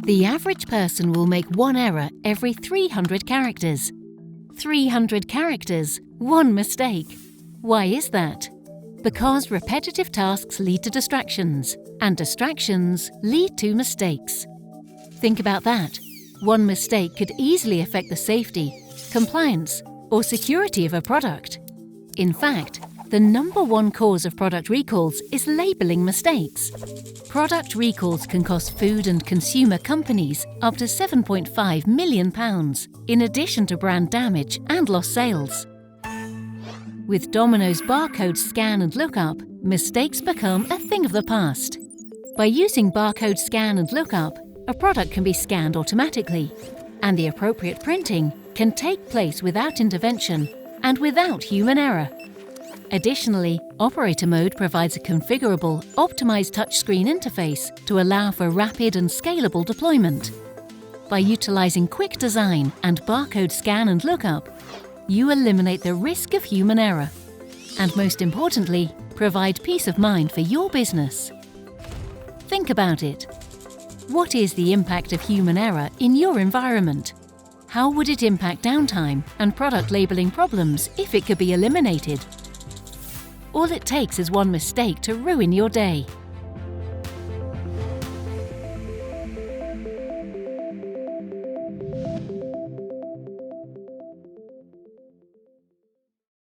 The average person will make one error every 300 characters. 300 characters, one mistake. Why is that? Because repetitive tasks lead to distractions, and distractions lead to mistakes. Think about that. One mistake could easily affect the safety, compliance, or security of a product. In fact, the #1 cause of product recalls is labeling mistakes. Product recalls can cost food and consumer companies up to £7.5 million, in addition to brand damage and lost sales. With Domino's barcode scan and lookup, mistakes become a thing of the past. By using barcode scan and lookup, a product can be scanned automatically, and the appropriate printing can take place without intervention and without human error. Additionally, Operator Mode provides a configurable, optimized touchscreen interface to allow for rapid and scalable deployment. By utilizing QuickDesign and barcode scan and lookup, you eliminate the risk of human error, and most importantly, provide peace of mind for your business. Think about it. What is the impact of human error in your environment? How would it impact downtime and product labeling problems if it could be eliminated? All it takes is one mistake to ruin your day.